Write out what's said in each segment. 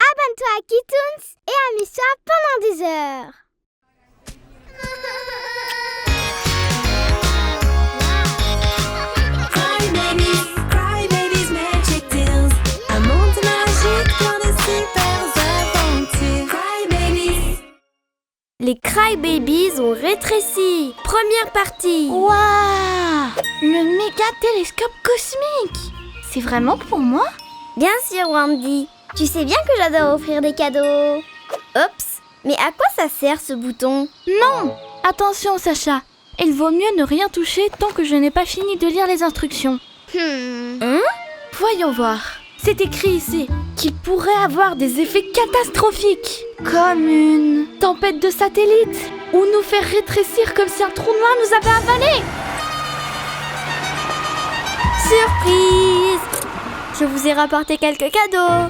Abonne-toi à Kitoons et amuse-toi pendant des heures. Cry Babies Magic Tales. Un monde magique plein de super aventures. Cry Babies. Les Cry Babies ont rétréci. Première partie. Waouh! Le méga télescope cosmique! C'est vraiment pour moi? Bien sûr, Wendy. Tu sais bien que j'adore offrir des cadeaux. Oups, mais à quoi ça sert ce bouton? Non! Attention, Sacha. Il vaut mieux ne rien toucher tant que je n'ai pas fini de lire les instructions. Voyons voir. C'est écrit ici qu'il pourrait avoir des effets catastrophiques, comme une tempête de satellites, ou nous faire rétrécir comme si un trou noir nous avait avalés. Surprise! Je vous ai rapporté quelques cadeaux.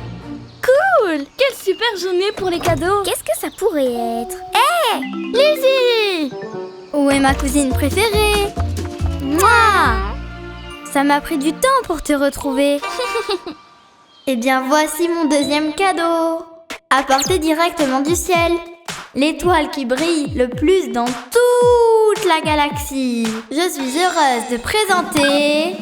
Cool! Quelle super journée pour les cadeaux! Qu'est-ce que ça pourrait être? Lizzie! Où est ma cousine préférée? Moi! Ça m'a pris du temps pour te retrouver. Eh bien, voici mon deuxième cadeau. Apporté directement du ciel. L'étoile qui brille le plus dans toute la galaxie. Je suis heureuse de présenter...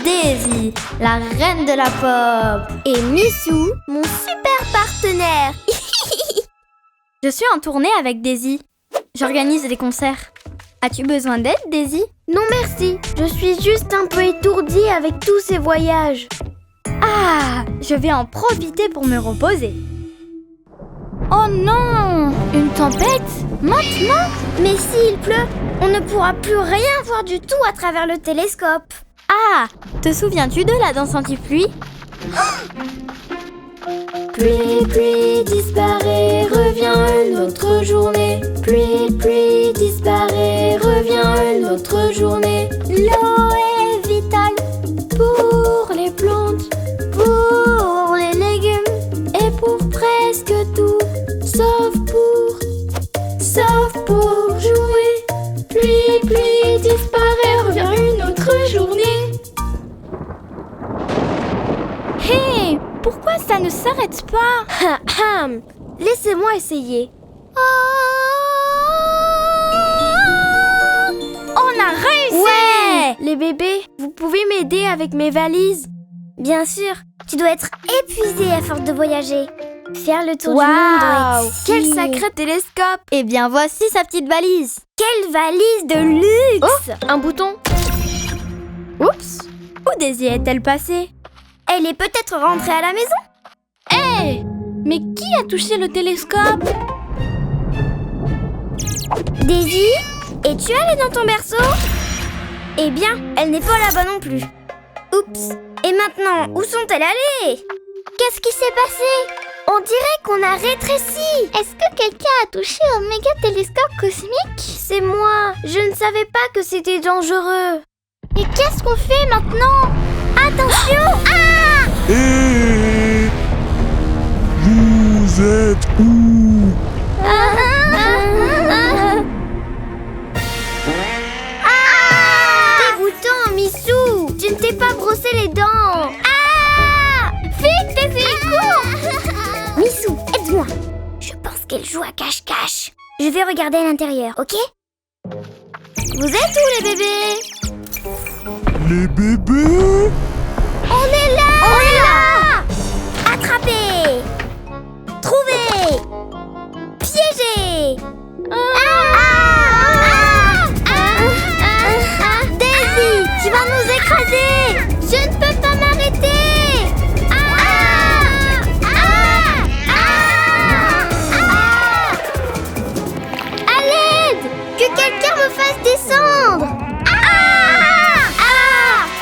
Daisy, la reine de la pop. Et Missou, mon super partenaire. Je suis en tournée avec Daisy. J'organise des concerts. As-tu besoin d'aide, Daisy? Non merci, je suis juste un peu étourdie avec tous ces voyages. Ah, je vais en profiter pour me reposer. Oh non! Une tempête? Maintenant? Mais s'il pleut, on ne pourra plus rien voir du tout à travers le télescope. Ah, te souviens-tu de la danse anti-pluie? Pluie, pluie, disparaît, revient une autre journée. Pluie, pluie, disparaît, revient une autre journée. L'eau est vitale Pour les plantes, pour les légumes. et pour presque tout, sauf pour jouer. Pluie, pluie, disparaît, revient une autre journée. Hé! Pourquoi ça ne s'arrête pas? Laissez-moi essayer. On a réussi! Ouais! Les bébés, vous pouvez m'aider avec mes valises? Bien sûr, tu dois être épuisé à force de voyager. Faire le tour du monde doit être Quel si... sacré télescope! Eh bien, voici sa petite valise. Quelle valise de luxe! Un bouton. Oups! Où Daisy est-elle passée? Elle est peut-être rentrée à la maison? Hé! Mais qui a touché le télescope? Daisy, es-tu allée dans ton berceau? Eh bien, elle n'est pas là-bas non plus. Oups! Et maintenant, où sont-elles allées? Qu'est-ce qui s'est passé? On dirait qu'on a rétréci. Est-ce que quelqu'un a touché au méga télescope cosmique? C'est moi. Je ne savais pas que c'était dangereux. Et qu'est-ce qu'on fait maintenant? Attention! Ah! Hé! Vous êtes où? Dégoûtant, Missou! Tu ne t'es pas brossé les dents! Ah! Vite, Daisy, cours! Missou, aide-moi! Je pense qu'elle joue à cache-cache. Je vais regarder à l'intérieur, ok? Vous êtes où, les bébés? Les bébés? On est là! On est là! Attrapez! Trouvez! Piégez! Daisy, tu vas nous écraser! Je ne peux pas m'arrêter! À l'aide! Que quelqu'un me fasse descendre!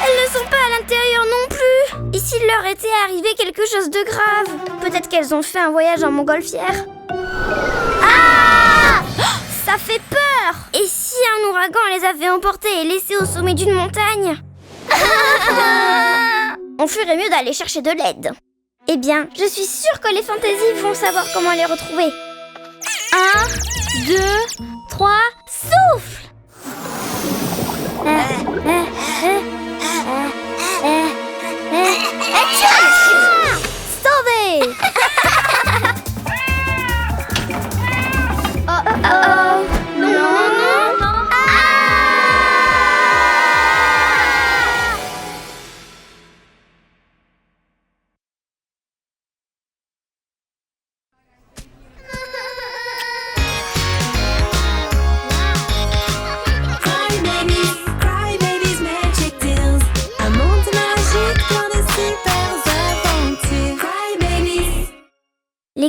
Elles ne sont pas à l'intérieur non plus! Et s'il leur était arrivé quelque chose de grave? Peut-être qu'elles ont fait un voyage en montgolfière. Ah! Ça fait peur! Et si un ouragan les avait emportées et laissées au sommet d'une montagne? On ferait mieux d'aller chercher de l'aide. Eh bien, je suis sûre que les fantaisies vont savoir comment les retrouver. 1, 2, 3, souffle!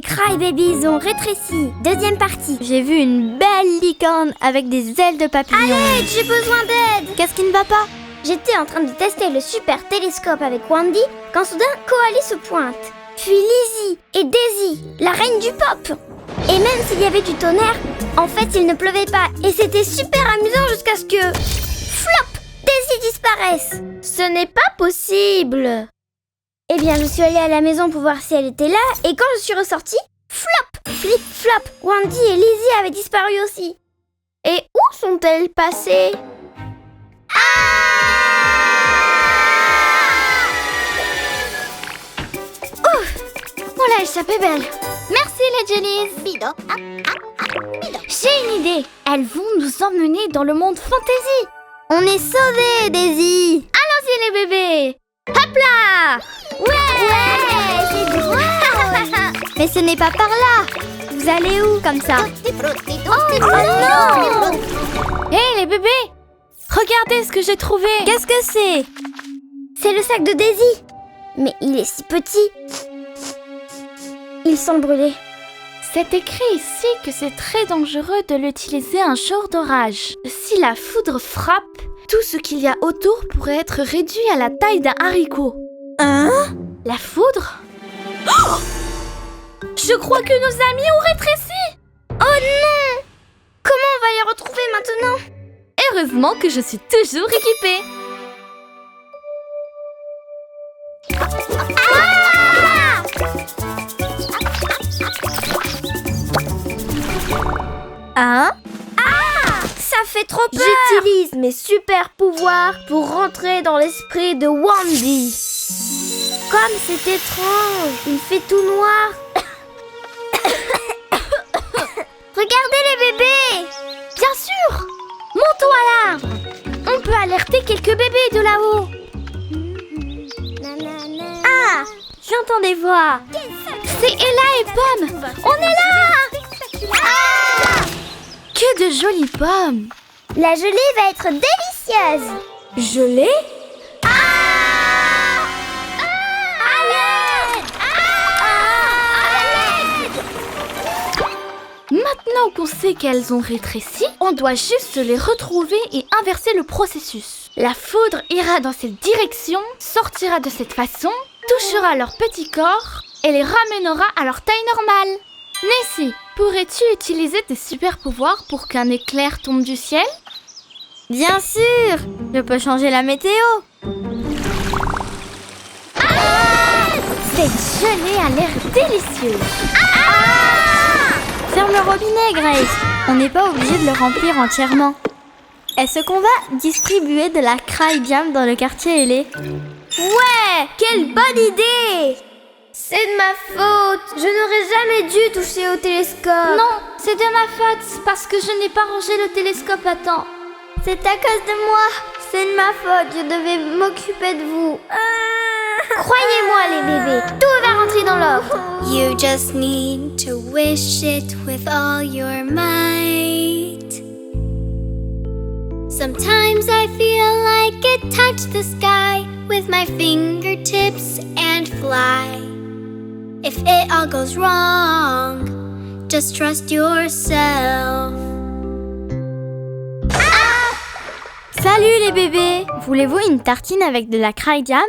Crybabies ont rétréci. Deuxième partie. J'ai vu une belle licorne avec des ailes de papillon. Allez, j'ai besoin d'aide. Qu'est-ce qui ne va pas? J'étais en train de tester le super télescope avec Wandy quand soudain Koali se pointe. Puis Lizzie et Daisy, la reine du pop. Et même s'il y avait du tonnerre, en fait il ne pleuvait pas. Et c'était super amusant jusqu'à ce que... Flop! Daisy disparaisse. Ce n'est pas possible. Eh bien, je suis allée à la maison pour voir si elle était là. Et quand je suis ressortie, flop! Flip, flop! Wandy et Lizzie avaient disparu aussi. Et où sont-elles passées? On l'a échappé belle. Merci les Jellies. J'ai une idée. Elles vont nous emmener dans le monde fantasy. On est sauvés, Daisy. Allons-y les bébés. Hop là. Ouais, c'est drôle. Mais ce n'est pas par là. Vous allez où comme ça? Oh non! Hé les bébés! Regardez ce que j'ai trouvé! Qu'est-ce que c'est? C'est le sac de Daisy. Mais il est si petit. Il sent brûler. C'est écrit ici que c'est très dangereux de l'utiliser un jour d'orage. Si la foudre frappe, tout ce qu'il y a autour pourrait être réduit à la taille d'un haricot. Hein? La foudre? Oh! Je crois que nos amis ont rétréci! Oh non! Comment on va les retrouver maintenant? Heureusement que je suis toujours équipée. Hein? Ça fait trop peur! J'utilise mes super pouvoirs pour rentrer dans l'esprit de Wandy. Comme c'est étrange. Il fait tout noir. Regardez les bébés! Bien sûr! Montons à l'arbre! On peut alerter quelques bébés de là-haut. Ah! J'entends des voix. C'est Ella et Pomme! On est là! Que de jolies pommes! La gelée va être délicieuse. Gelée? Maintenant qu'on sait qu'elles ont rétréci, on doit juste les retrouver et inverser le processus. La foudre ira dans cette direction, sortira de cette façon, touchera leur petit corps et les ramènera à leur taille normale. Nessie, pourrais-tu utiliser tes super pouvoirs pour qu'un éclair tombe du ciel? Bien sûr! Je peux changer la météo. Cette gelée a l'air délicieuse. Ferme le robinet, Grace. On n'est pas obligé de le remplir entièrement. Est-ce qu'on va distribuer de la Cry Jam dans le quartier ailé? Ouais, quelle bonne idée! C'est de ma faute. Je n'aurais jamais dû toucher au télescope. Non, c'est de ma faute parce que je n'ai pas rangé le télescope à temps. C'est à cause de moi. C'est de ma faute. Je devais m'occuper de vous. Croyez-moi les bébés, tout va rentrer dans l'ordre. You just need to wish it with all your might. Sometimes I feel like it touched the sky with my fingertips and fly. If it all goes wrong, just trust yourself. Salut les bébés! Voulez-vous une tartine avec de la Cry Jam?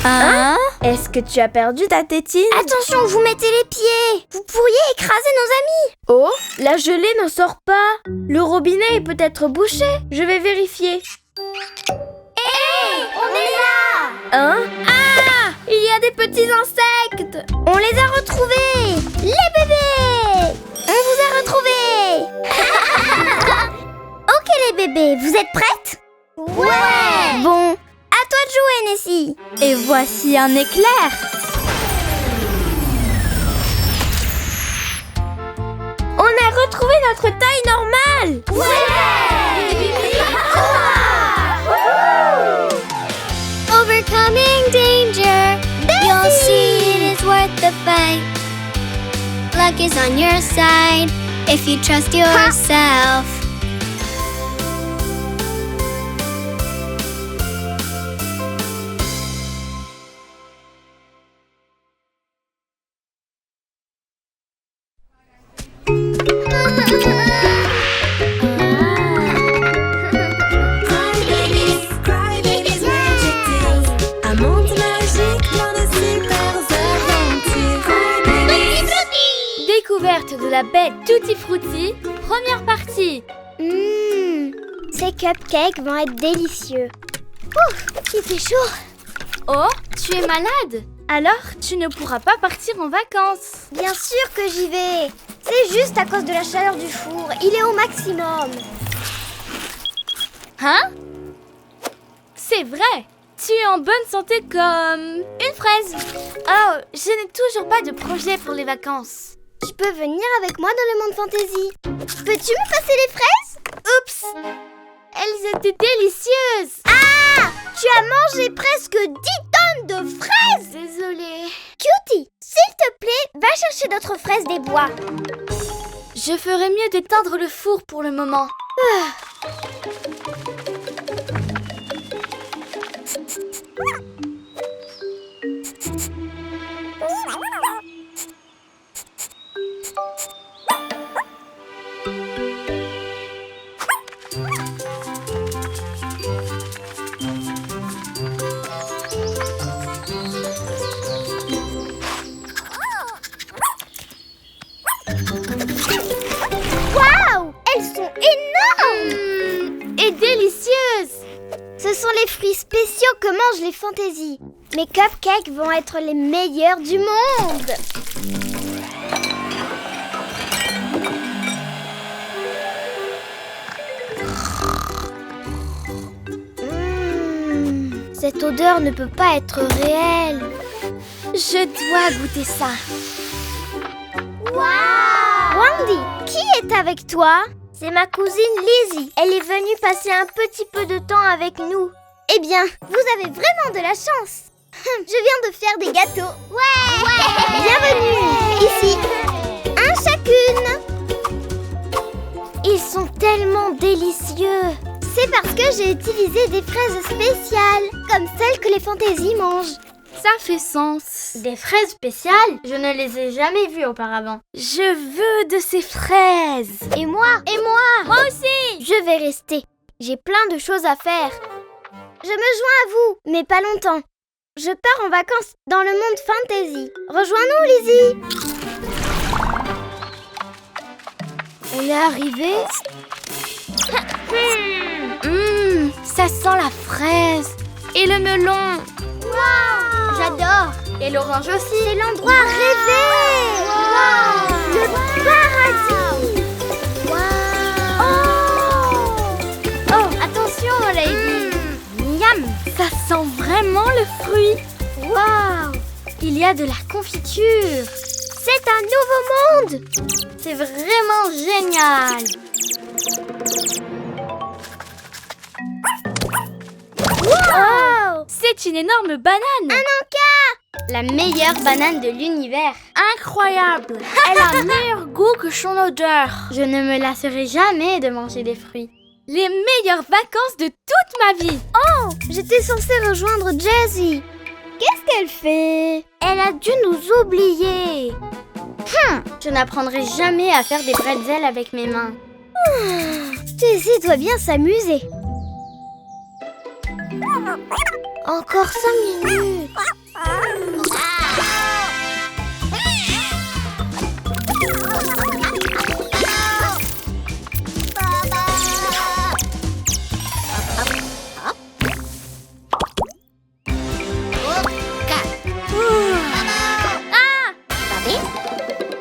Hein? Est-ce que tu as perdu ta tétine? Attention, vous mettez les pieds. Vous pourriez écraser nos amis. Oh, la gelée n'en sort pas. Le robinet est peut-être bouché. Je vais vérifier. On est là. Hein? Ah! Il y a des petits insectes. On les a retrouvés. Les bébés. On vous a retrouvés. Ok les bébés, vous êtes prêtes? Ouais. Bon, à toi de jouer, Nessie. Et voici un éclair! On a retrouvé notre taille normale. Overcoming danger, you'll see it is worth the fight. Luck is on your side if you trust yourself. magique, plein de super aventures. Découverte de la baie Tutti Frutti, première partie. Ces cupcakes vont être délicieux. Ouf, il fait chaud. Oh, tu es malade? Alors, tu ne pourras pas partir en vacances. Bien sûr que j'y vais. C'est juste à cause de la chaleur du four. Il est au maximum. Hein? C'est vrai. Tu es en bonne santé comme une fraise. Oh, je n'ai toujours pas de projet pour les vacances. Tu peux venir avec moi dans le monde fantasy. Peux-tu me passer les fraises? Oups! Elles étaient délicieuses. Ah! Tu as mangé presque 10 tonnes de fraises! Désolée. Cutie, s'il te plaît, va chercher d'autres fraises des bois. Je ferais mieux d'éteindre le four pour le moment. Waouh! Elles sont énormes! Et délicieuses. Ce sont les fruits spéciaux que mangent les fantaisies. Mes cupcakes vont être les meilleurs du monde! Cette odeur ne peut pas être réelle. Je dois goûter ça. Waouh! Wendy, qui est avec toi? C'est ma cousine Lizzie. Elle est venue passer un petit peu de temps avec nous. Eh bien, vous avez vraiment de la chance. Je viens de faire des gâteaux. Ouais! Bienvenue! Ici, un chacune. Ils sont tellement délicieux. C'est parce que j'ai utilisé des fraises spéciales, comme celles que les fantaisies mangent. Ça fait sens. Des fraises spéciales? Je ne les ai jamais vues auparavant. Je veux de ces fraises. Et moi? Moi aussi. Je vais rester. J'ai plein de choses à faire. Je me joins à vous, mais pas longtemps. Je pars en vacances dans le monde fantasy. Rejoins-nous, Lizzie. Elle est arrivée? Ça sent la fraise et le melon. J'adore. Et l'orange aussi. C'est l'endroit rêvé. Le paradis. Oh, attention, Lady. Miam, ça sent vraiment le fruit. Waouh! Il y a de la confiture. C'est un nouveau monde. C'est vraiment génial. Wow! C'est une énorme banane. La meilleure banane de l'univers. Incroyable. Elle a un meilleur goût que son odeur. Je ne me lasserai jamais de manger des fruits. Les meilleures vacances de toute ma vie. Oh, j'étais censée rejoindre Jessie. Qu'est-ce qu'elle fait? Elle a dû nous oublier. Je n'apprendrai jamais à faire des pretzels avec mes mains. Jessie doit bien s'amuser. Encore 5 minutes.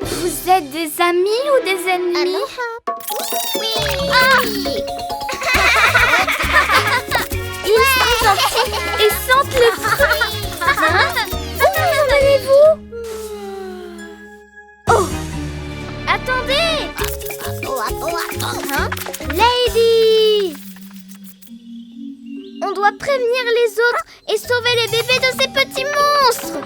Vous êtes des amis ou des ennemis? Ils sont gentils et sentent le fruit. Attendez-vous. Oh, attendez. Lady, on doit prévenir les autres et sauver les bébés de ces petits monstres.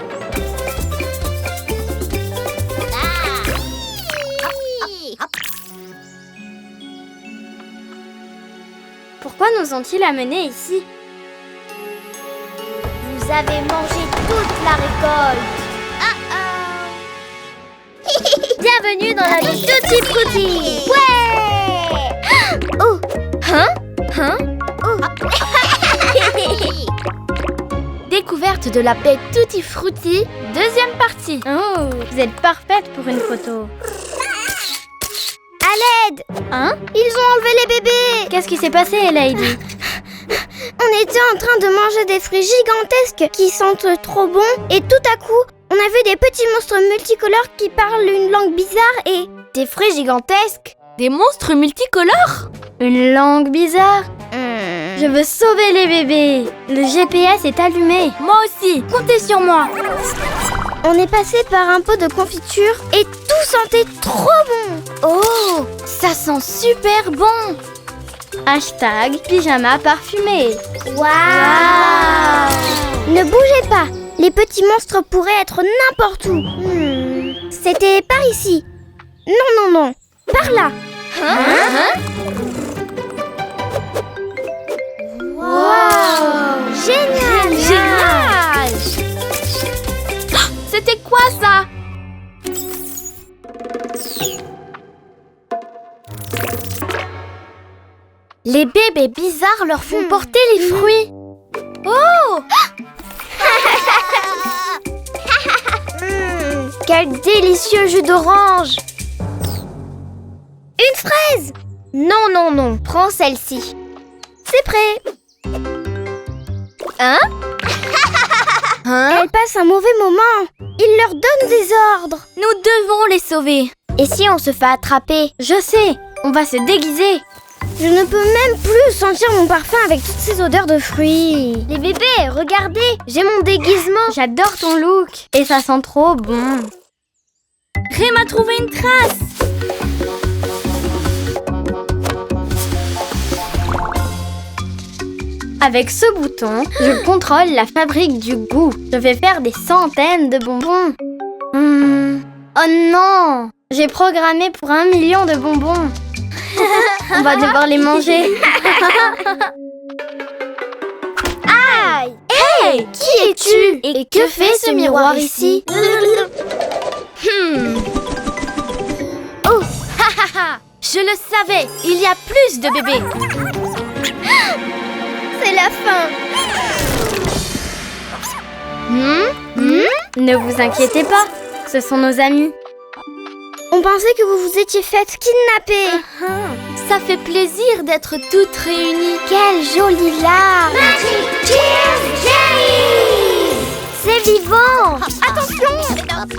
Pourquoi nous ont-ils amenés ici? Vous avez mangé toute la récolte. Bienvenue dans la vie Tutti Frutti. Ouais. Oh. Découverte découverte de la baie Tutti Frutti, deuxième partie. Oh, vous êtes parfaite pour une photo. À l'aide! Hein? Ils ont enlevé les bébés! Qu'est-ce qui s'est passé, Lady? On était en train de manger des fruits gigantesques qui sentent trop bon et tout à coup, on a vu des petits monstres multicolores qui parlent une langue bizarre et des fruits gigantesques. Des monstres multicolores? Une langue bizarre. Je veux sauver les bébés. Le GPS est allumé. Moi aussi, comptez sur moi. On est passé par un pot de confiture et tout sentait trop bon. Oh, ça sent super bon. Hashtag pyjama parfumé. Waouh! Ne bougez pas, les petits monstres pourraient être n'importe où. C'était par ici. Non, par là. Wow! Génial! C'était quoi ça? Les bébés bizarres leur font porter les fruits. Oh! Quel délicieux jus d'orange! Une fraise! Non, prends celle-ci. C'est prêt. Hein? Elle passe un mauvais moment. Il leur donne des ordres. Nous devons les sauver. Et si on se fait attraper? Je sais, on va se déguiser. Je ne peux même plus sentir mon parfum avec toutes ces odeurs de fruits. Les bébés, regardez, j'ai mon déguisement. J'adore ton look. Et ça sent trop bon. Rem a trouvé une trace. Avec ce bouton, je contrôle la fabrique du goût. Je vais faire des centaines de bonbons. Oh non! J'ai programmé pour 1 million de bonbons. On va devoir les manger. Aïe! Hey, qui es-tu? Et que fait ce miroir ici? Oh, je le savais, il y a plus de bébés. C'est la fin. Ne vous inquiétez pas, ce sont nos amis. On pensait que vous vous étiez faites kidnapper. Ça fait plaisir d'être toutes réunies. Quelle jolie larme. C'est vivant. Attention.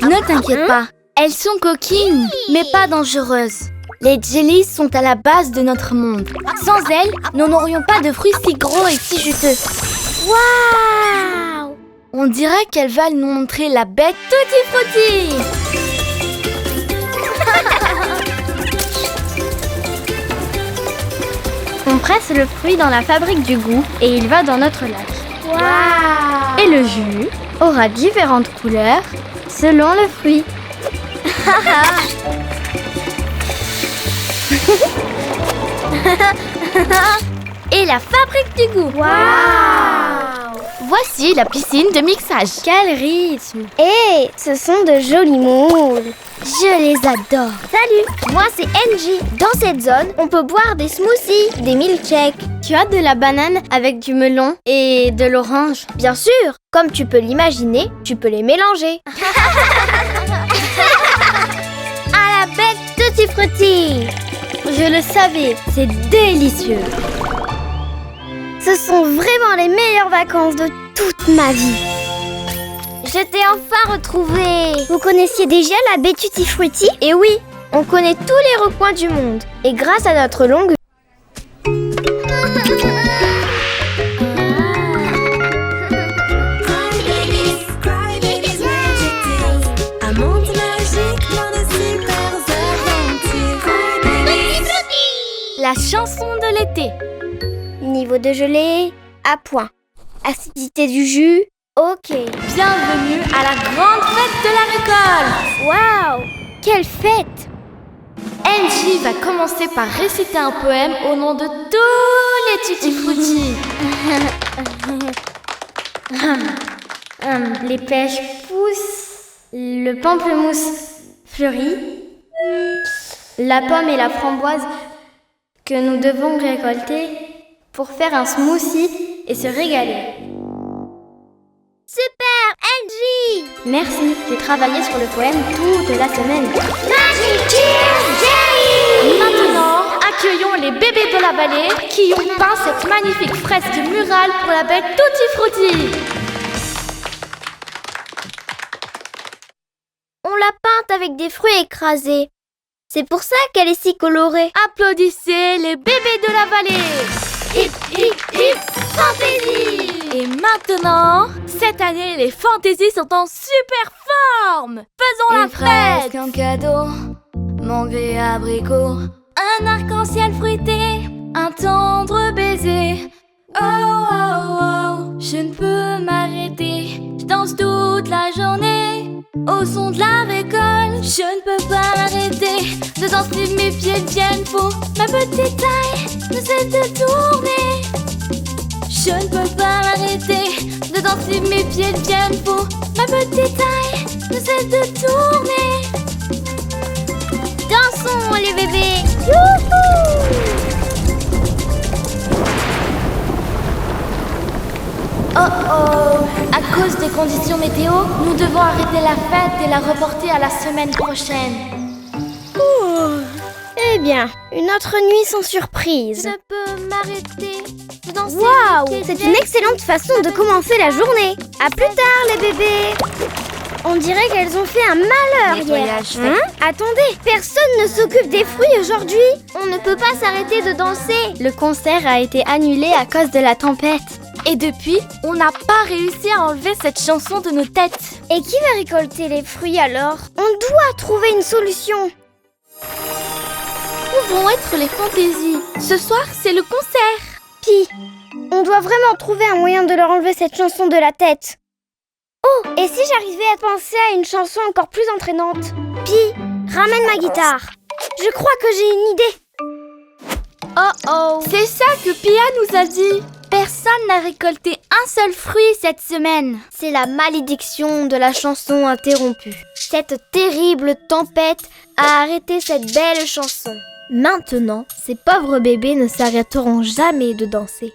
Ne t'inquiète pas, elles sont coquines, mais pas dangereuses. Les jellies sont à la base de notre monde. Sans elles, nous n'aurions pas de fruits si gros et si juteux. Waouh! On dirait qu'elles veulent nous montrer la bête Tutti Frutti. On presse le fruit dans la fabrique du goût et il va dans notre lac. Waouh! Et le jus aura différentes couleurs selon le fruit. Et la fabrique du goût. Waouh! Voici la piscine de mixage. Quel rythme! Et ce sont de jolis moules. Je les adore. Salut, moi c'est Angie. Dans cette zone, on peut boire des smoothies, des milkshakes. Tu as de la banane avec du melon et de l'orange. Bien sûr, comme tu peux l'imaginer, tu peux les mélanger. À la bec Tutti Frutti. Je le savais, c'est délicieux. Ce sont vraiment les meilleures vacances de toute ma vie. Je t'ai enfin retrouvée. Vous connaissiez déjà la baie Tutti Frutti? Et oui, on connaît tous les recoins du monde. Et grâce à notre longue... Un monde magique, plein de super aventures. La chanson de l'été. Niveau de gelée, à point. Acidité du jus, ok. Bienvenue à la grande fête de la récolte. Waouh! Quelle fête! Angie va commencer par réciter un poème au nom de tous les Tutti Frutti. Les pêches poussent, le pamplemousse fleurit, la pomme et la framboise que nous devons récolter pour faire un smoothie et se régaler. C'est Merci, j'ai travaillé sur le poème toute la semaine. Maintenant, accueillons les bébés de la vallée qui ont peint cette magnifique fresque murale pour la bête Tutti Frutti. On l'a peinte avec des fruits écrasés. C'est pour ça qu'elle est si colorée. Applaudissez les bébés de la vallée. Hip, hip, hip, fantaisie. Et maintenant, cette année, les fantaisies sont en super forme. Faisons la fête. En cadeau, mangue et abricot, un arc-en-ciel fruité, un tendre baiser. Oh, oh, oh, je ne peux m'arrêter, je danse toute la journée. Au son de la récolte, je ne peux pas m'arrêter de danser, mes pieds deviennent fous. Ma petite taille ne cesse de tourner. Je ne peux pas m'arrêter de danser, mes pieds deviennent fous. Ma petite taille ne cesse de tourner. Dansons les bébés. Oh oh! À cause des conditions météo, nous devons arrêter la fête et la reporter à la semaine prochaine. Eh bien, une autre nuit sans surprise. Je peux m'arrêter de danser. Waouh, c'est une excellente façon de commencer la journée. À plus tard les bébés. On dirait qu'elles ont fait un malheur hier. Nettoyage fait. Attendez, personne ne s'occupe des fruits aujourd'hui. On ne peut pas s'arrêter de danser. Le concert a été annulé à cause de la tempête. Et depuis, on n'a pas réussi à enlever cette chanson de nos têtes. Et qui va récolter les fruits alors? On doit trouver une solution. Où vont être les fantaisies? Ce soir, c'est le concert. Pi, on doit vraiment trouver un moyen de leur enlever cette chanson de la tête. Oh, et si j'arrivais à penser à une chanson encore plus entraînante? Pi, ramène ma guitare. Je crois que j'ai une idée. Oh oh! C'est ça que Pia nous a dit. Personne n'a récolté un seul fruit cette semaine. C'est la malédiction de la chanson interrompue. Cette terrible tempête a arrêté cette belle chanson. Maintenant, ces pauvres bébés ne s'arrêteront jamais de danser.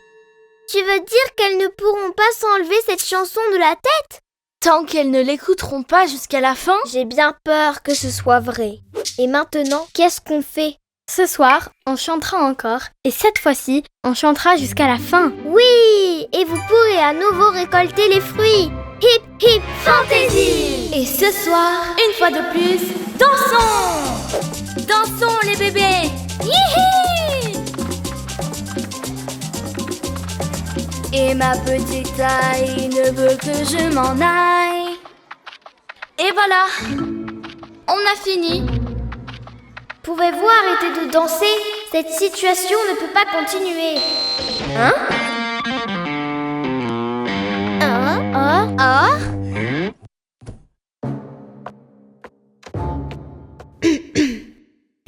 Tu veux dire qu'elles ne pourront pas s'enlever cette chanson de la tête? Tant qu'elles ne l'écouteront pas jusqu'à la fin. J'ai bien peur que ce soit vrai. Et maintenant, qu'est-ce qu'on fait? Ce soir, on chantera encore, et cette fois-ci, on chantera jusqu'à la fin. Oui, et vous pourrez à nouveau récolter les fruits. Hip hip fantaisie. Et ce soir, une fois de plus, dansons! Dansons les bébés! Yihi! Et ma petite taille ne veut que je m'en aille. Et voilà, on a fini. Pouvez-vous arrêter de danser? Cette situation ne peut pas continuer. Hein?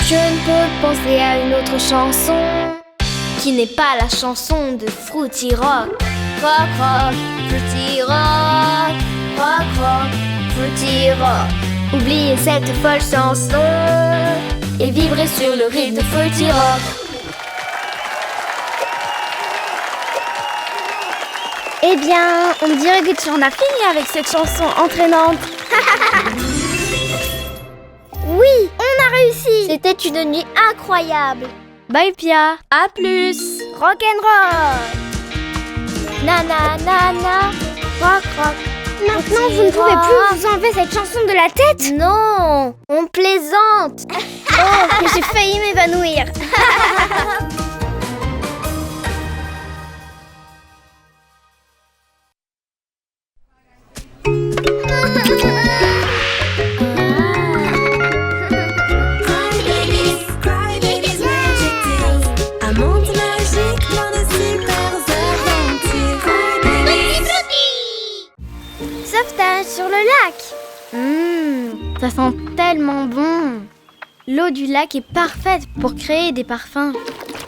Je ne peux penser à une autre chanson qui n'est pas la chanson de Fruity Rock. Rock, rock, Fruity Rock. Rock, rock, Fruity Rock. Oubliez cette folle chanson et vibrez sur le rythme de Fruity Rock. Eh bien, on dirait que tu en as fini avec cette chanson entraînante. Oui, on a réussi. C'était une nuit incroyable. Bye Pia. À plus. Rock'n'roll. Na na na na. Rock rock. Maintenant, vous ne pouvez plus vous enlever cette chanson de la tête? Non, on plaisante. Oh, que j'ai failli m'évanouir. Cry Babies Magic Tales. Un monde magique plein de super aventures. Cry Babies. Sauvetage sur le lac. Ça sent tellement bon. L'eau du lac est parfaite pour créer des parfums.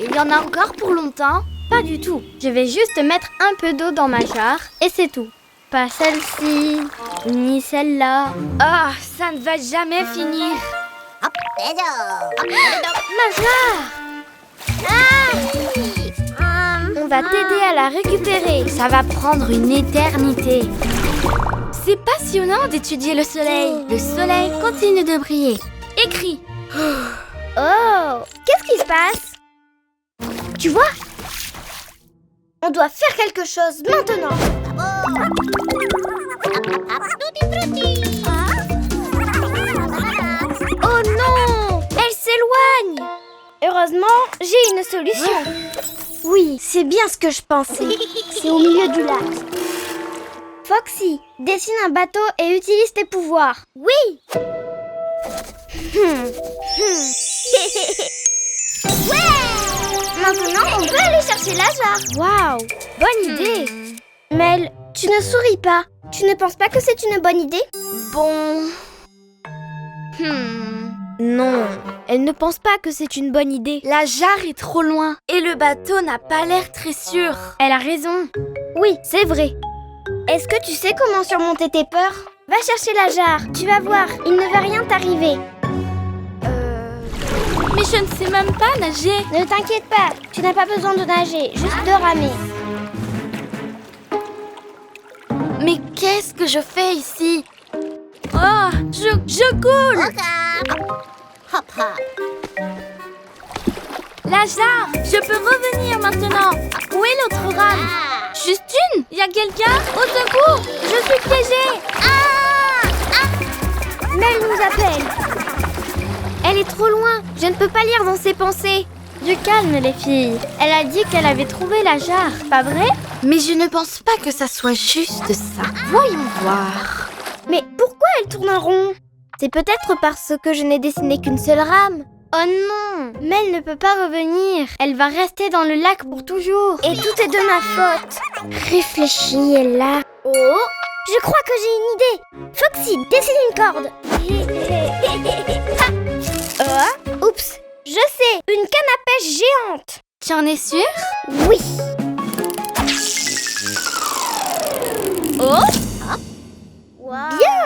Il y en a encore pour longtemps? Pas du tout. Je vais juste mettre un peu d'eau dans ma jarre et c'est tout. Pas celle-ci, ni celle-là. Ah, ça ne va jamais finir. Ma jarre! On va t'aider à la récupérer. Ça va prendre une éternité. C'est passionnant d'étudier le soleil. Le soleil continue de briller. Écris. Oh, qu'est-ce qui se passe? Tu vois? On doit faire quelque chose maintenant. Oh non! Elle s'éloigne! Heureusement, j'ai une solution. Oui, c'est bien ce que je pensais. C'est au milieu du lac. Foxy, dessine un bateau et utilise tes pouvoirs. Oui! Ouais! Maintenant, on peut aller chercher la jarre. Waouh! Bonne idée! Mel, tu ne souris pas. Tu ne penses pas que c'est une bonne idée? Bon... Non, elle ne pense pas que c'est une bonne idée. La jarre est trop loin et le bateau n'a pas l'air très sûr. Elle a raison. Oui, c'est vrai. Est-ce que tu sais comment surmonter tes peurs? Va chercher la jarre. Tu vas voir, il ne va rien t'arriver. Mais je ne sais même pas nager. Ne t'inquiète pas, tu n'as pas besoin de nager, juste de ramer. Mais qu'est-ce que je fais ici? Oh, je coule. La jarre, je peux revenir maintenant. Où est l'autre rame? Juste une? Y a quelqu'un? Au secours, je suis piégée. Mel nous appelle. Elle est trop loin, je ne peux pas lire dans ses pensées. Du calme, les filles. Elle a dit qu'elle avait trouvé la jarre, pas vrai? Mais je ne pense pas que ça soit juste ça. Voyons voir. Mais pourquoi elle tourne en rond? C'est peut-être parce que je n'ai dessiné qu'une seule rame. Oh non! Mel ne peut pas revenir. Elle va rester dans le lac pour toujours. Et tout est de ma faute. Réfléchis, Ella. Oh, je crois que j'ai une idée. Foxy, dessine une corde. Oh, oups, je sais, une canne à pêche géante. Tu en es sûre? Oui. Oh! Bien.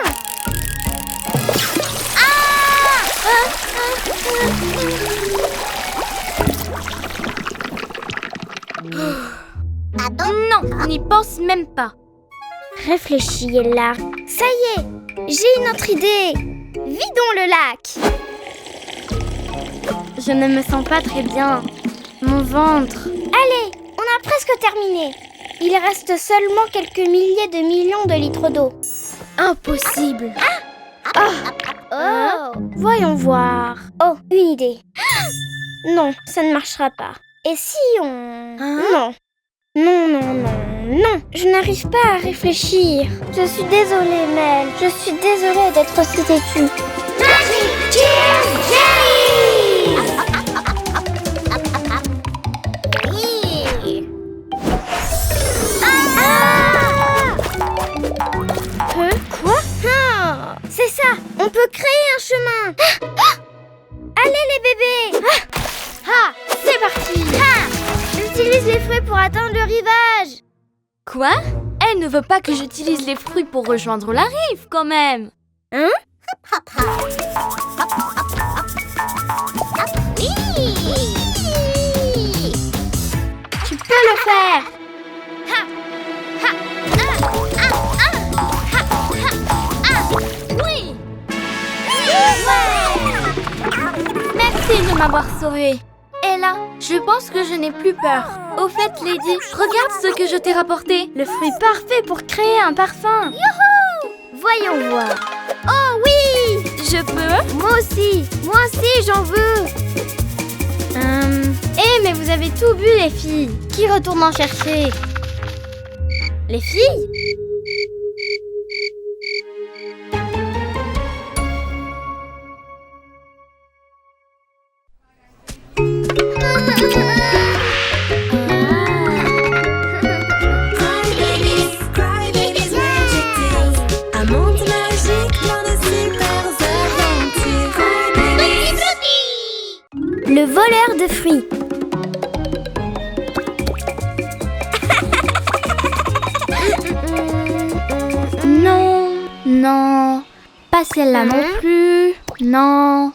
Non, n'y pense même pas. Réfléchis, Ella. Ça y est, j'ai une autre idée. Vidons le lac. Je ne me sens pas très bien. Mon ventre. Allez, on a presque terminé. Il reste seulement quelques milliers de millions de litres d'eau. Impossible. Oh, voyons voir. Oh, une idée. Non, ça ne marchera pas. Et si on... Non. Non, je n'arrive pas à réfléchir. Je suis désolée, Mel. Je suis désolée d'être si têtue. Magic Tears Jelly! Quoi? C'est ça! On peut créer un chemin! Allez les bébés! C'est parti. J'utilise les fruits pour atteindre le rivage! Quoi? Elle ne veut pas que j'utilise les fruits pour rejoindre la rive, quand même. Hein? Tu peux le faire. Oui! Merci de m'avoir sauvée. Ella, je pense que je n'ai plus peur. Au fait, Lady, regarde ce que je t'ai rapporté. Le fruit parfait pour créer un parfum. Voyons voir. Oh oui! Je peux? Moi aussi, j'en veux. Mais vous avez tout bu, les filles. Qui retourne en chercher? Les filles? Cry Babies Magic Tales. Un monde magique plein de super aventures. Cry Babies. Le voleur de fruits. Non. Pas celle-là non plus. Non.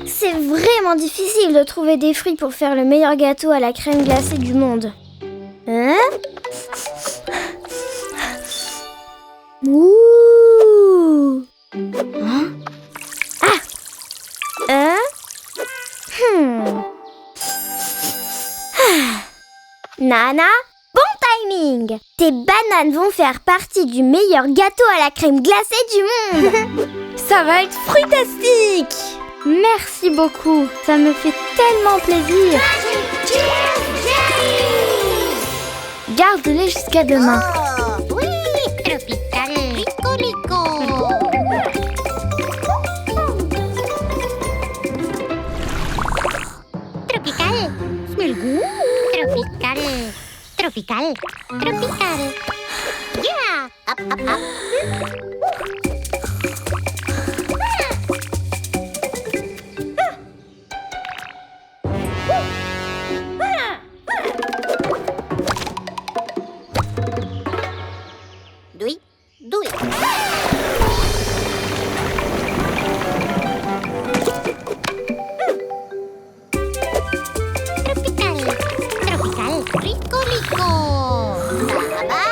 C'est vraiment difficile de trouver des fruits pour faire le meilleur gâteau à la crème glacée du monde. Hein? Ouh! Hein? Hein? Nana, bon timing! Tes bananes vont faire partie du meilleur gâteau à la crème glacée du monde! Ça va être fruitastique! Merci beaucoup, ça me fait tellement plaisir. Garde-les jusqu'à demain. Oui, tropical, rico. Tropical, smell good. Tropical. Yeah, up. Do it. Tropical, rico. Baba.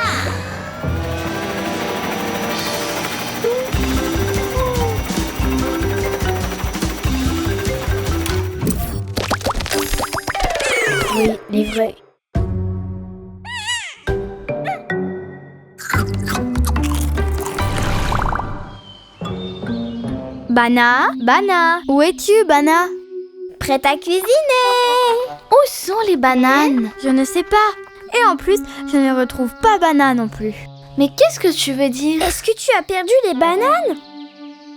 Oui, les vrais. Bana, où es-tu, Bana? Prête à cuisiner! Où sont les bananes? Je ne sais pas. Et en plus, je ne retrouve pas Bana non plus. Mais qu'est-ce que tu veux dire? Est-ce que tu as perdu les bananes?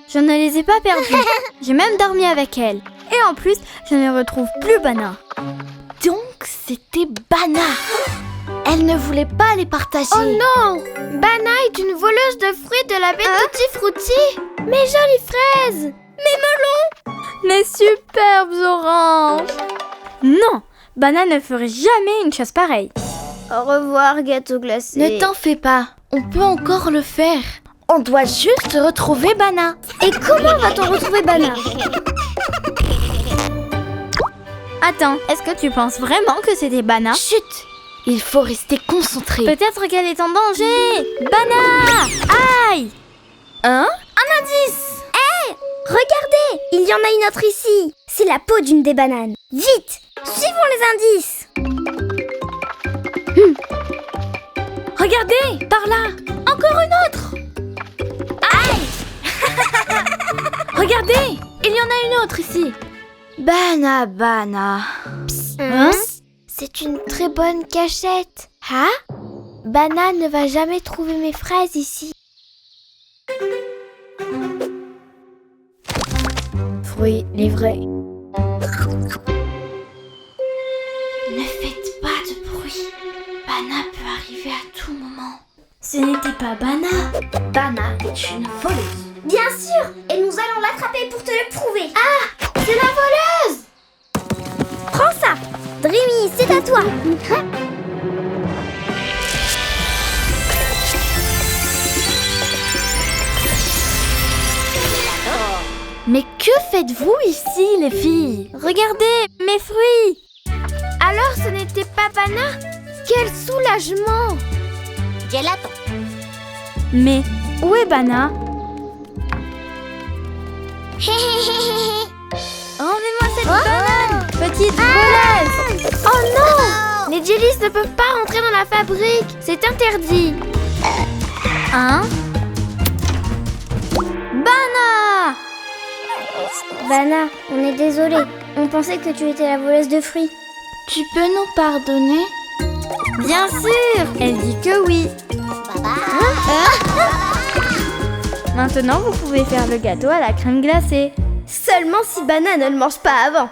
Je ne les ai pas perdues. J'ai même dormi avec elle. Et en plus, je ne retrouve plus Bana. Donc c'était Bana. Elle ne voulait pas les partager. Oh non! Bana est une voleuse de fruits de la baie Tutti Frutti. Mes jolies fraises! Mes melons! Mes superbes oranges! Non, Bana ne ferait jamais une chose pareille. Au revoir, gâteau glacé. Ne t'en fais pas, on peut encore le faire. On doit juste retrouver Bana. Et comment va-t-on retrouver Bana? Attends, est-ce que tu penses vraiment que c'était Bana? Chut! Il faut rester concentré. Peut-être qu'elle est en danger. Bana! Aïe! Hein? Un indice! Regardez! Il y en a une autre ici. C'est la peau d'une des bananes. Vite! Suivons les indices. Regardez! Par là! Encore une autre! Aïe! Regardez! Il y en a une autre ici. Bana. Hein? C'est une très bonne cachette. Hein? Bana ne va jamais trouver mes fraises ici. Fruits livrés. Ne faites pas de bruit. Bana peut arriver à tout moment. Ce n'était pas Bana. Bana est une voleuse. Bien sûr! Et nous allons l'attraper pour te le prouver. Ah! C'est la voleuse! Prends ça! Dreamy, c'est à toi! Mais que faites-vous ici, les filles? Regardez, mes fruits. Alors ce n'était pas Bana? Quel soulagement! Gelato. Mais où est Bana? Emmenez-moi cette banane, petite voleuse. Oh non! Les jellies ne peuvent pas rentrer dans la fabrique. C'est interdit. Hein? Bana! Bana, on est désolé. On pensait que tu étais la voleuse de fruits. Tu peux nous pardonner? Bien sûr, elle dit que oui. Maintenant, vous pouvez faire le gâteau à la crème glacée. Seulement si Bana ne le mange pas avant.